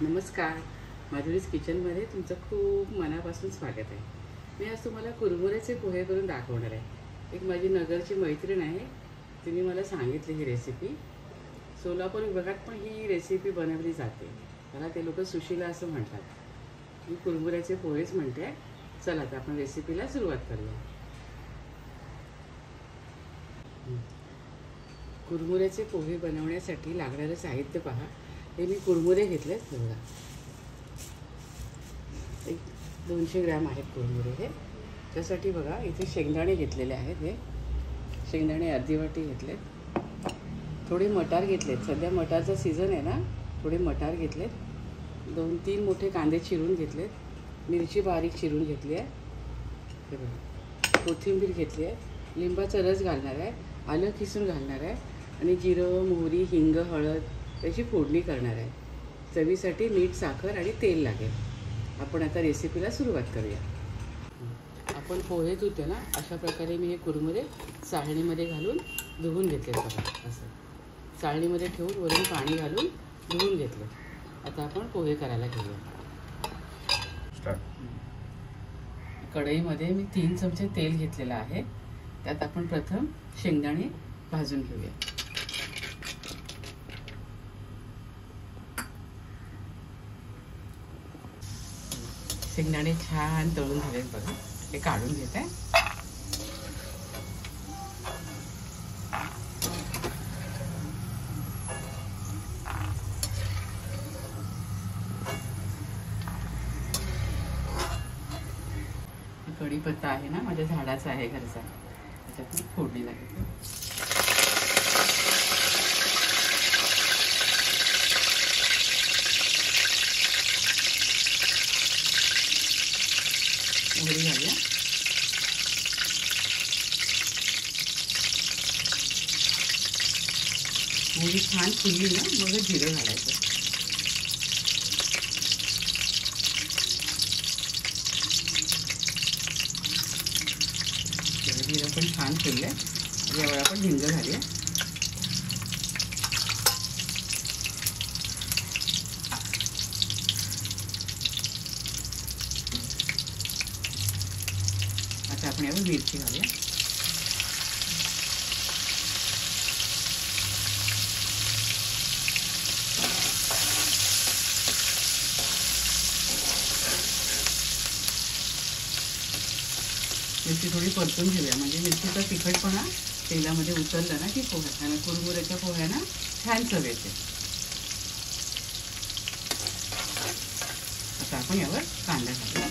नमस्कार, माधुरीज किचनमध्ये तुमचं खूप मनापासून स्वागत आहे। मी आज तुम्हाला कुरमुऱ्याचे पोहे करून दाखवणार आहे। एक माझी नगरची मैत्रीण आहे, तिने मला सांगितली ही रेसिपी। सोलापूर विभागात पण ही रेसिपी बनवली जाते। मला ते लोक सुशीला असं म्हणतात। मी कुरमुऱ्याचे पोहेच म्हणते। चला आता आपण रेसिपीला सुरुवात करूया। कुरमुऱ्याचे पोहे बनवण्यासाठी लागणारे साहित्य पहा। हे मी कुरमुरे घेतलेत बघा, एक 200 ग्रॅम आहेत कुरमुरे हे। त्यासाठी बघा इथे शेंगदाणे घेतलेले आहेत। हे शेंगदाणे अर्धी वाटी घेतलेत। थोडे मटार घेतलेत, सध्या मटारचा सीझन आहे ना, थोडे मटार घेतलेत। 2-3 मोठे कांदे चिरून घेतलेत। मिरची बारीक चिरून घेतली आहे। हे बघा, कोथिंबीर घेतली आहे। लिंबाचा रस घालणार आहे, आलं किसून घालणार आहे आणि जिरं, मोहरी, हिंग, हळद त्याची फोडणी करणार आहे। चवीसाठी मीठ, साखर आणि तेल लागेल। आपण आता रेसिपीला सुरुवात करूया। आपण पोहे धुतो ना, अशा प्रकारे मी हे कुरमुरे चाळणीमध्ये घालून धुवून घेतले बघा। असं चाळणीमध्ये ठेवून वरून पाणी घालून धुवून घेतलं। आता आपण पोहे करायला घेऊया। कढईमध्ये मी 3 चमचे तेल घेतलेलं आहे। त्यात आपण प्रथम शेंगदाणे भाजून घेऊया। शेंगदाणे छान तळून झालेत बघा, हे काढून घेत आहे। कढीपत्ता आहे ना, माझ्या झाडाचा आहे घरचा, त्याच्यात मी फोडणी लागते। मोहरी घालूया। मोहरी छान फुलली ना, मग जिरं घालायचं। जिरं पण छान फुलले, यावेळी आपण हिंग घालूया। आता आपण यावर मिरची घालूया। मिरची थोडी परतून घेऊया, म्हणजे मिरचीचा तिखटपणा तेलामध्ये उतरला ना की पोह्याला, कुरमुऱ्याच्या पोह्यांना छान चव येते। आता आपण यावर कांदा घालूया।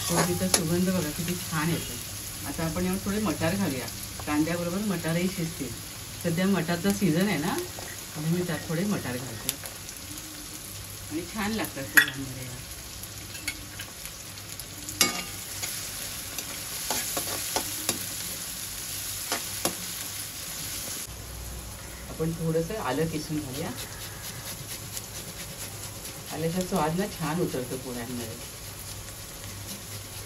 फोडणीचा सुगंध बघा किती छान येतो। आता आपण यावर थोडे मटार घालूया। कांद्याबरोबर मटारही शिजतील। सध्या मटारचा सीझन आहे ना, म्हणून मी त्यात थोडे मटार घालते आणि छान लागतात पोह्यांमध्ये। आपण थोडंसं आलं किसून घालूया। आल्याचा स्वाद ना छान उतरतो पोह्यांमध्ये,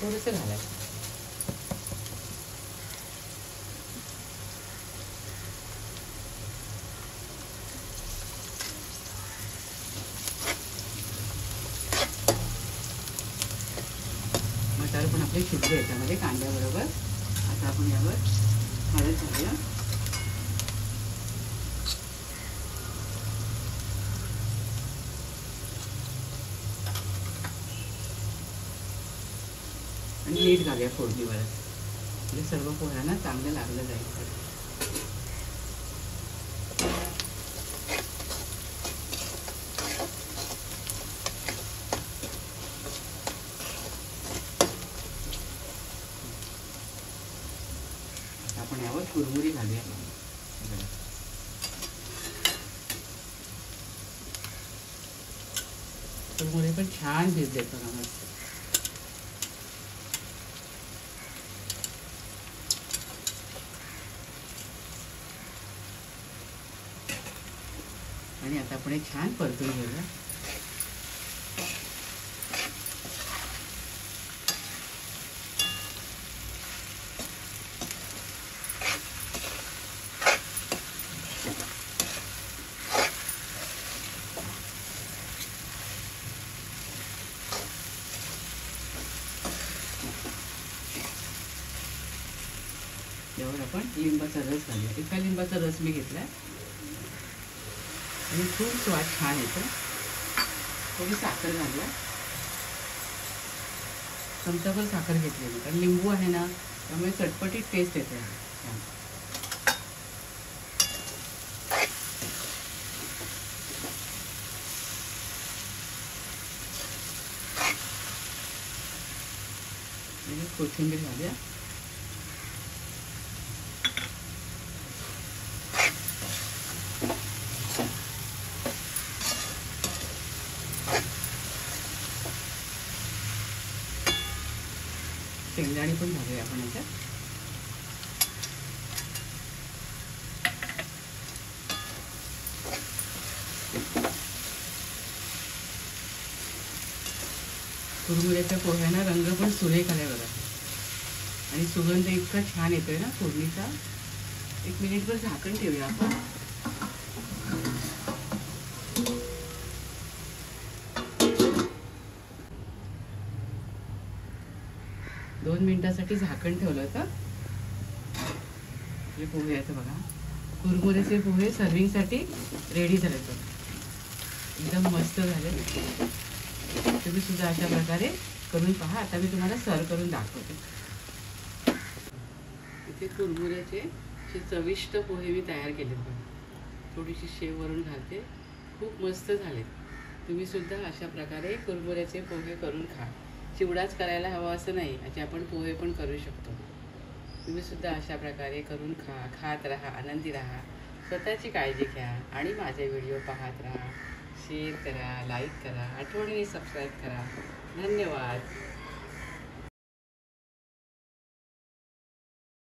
थोडंसं घालायचं। मटार पण आपले शिजले याच्यामध्ये कांद्याबरोबर। आता आपण यावर हळद घालूया आणि मीठ घालूया फोडणीवर, म्हणजे सर्व पोह्यांना चांगलं लागलं जाईल। आपण यावर कुरमुरी घालूया। कुरमुरे पण छान भिजले बघा मस्त। आता आपण हे छान परतून घेऊया. यावर आपण लिंबाचा रस घालूया. एका लिंबाचा रस मी घेतला आणि खूप स्वाद छान येतो. थोडी साखर घालूया. चमचाभर साखर घेतली कारण लिंबू आहे ना, त्यामुळे चटपटीत टेस्ट येते. कोथिंबीर घालूया. शेंगदाणे पण घालूया आपण याच्यात. कुरमुऱ्याच्या पोह्यांना रंग पण सुरेख आलाय बघा आणि सुगंध इतका छान येतोय ना फोडणीचा. 1 मिनिटभर झाकण ठेवूया आपण. दोन मिनिटासाठी झाकण ठेवलं होतं. हे पोहे आहेत बघा, कुरमुऱ्याचे पोहे सर्विंगसाठी रेडी झाले. एकदम मस्त झाले. तुम्ही सुद्धा अशा प्रकारे करून पहा. आता मी तुम्हाला सर्व करून दाखवते. इथे कुरमुऱ्याचे चविष्ट पोहे मी तयार केलेत बघा. थोडीशी शेव वरून घालते. खूप मस्त झाले. तुम्ही सुद्धा अशा प्रकारे कुरमुऱ्याचे पोहे करून खा. चिवडाच करायला हवा असं नाही, याचे आपण पोहे पण करू शकतो. तुम्ही सुद्धा अशा प्रकारे करून खा. खात राहा, आनंदी राहा, स्वतःची काळजी घ्या आणि माझे व्हिडिओ पाहत राहा. शेअर करा, लाईक करा, आठवणीने सबस्क्राईब करा. धन्यवाद.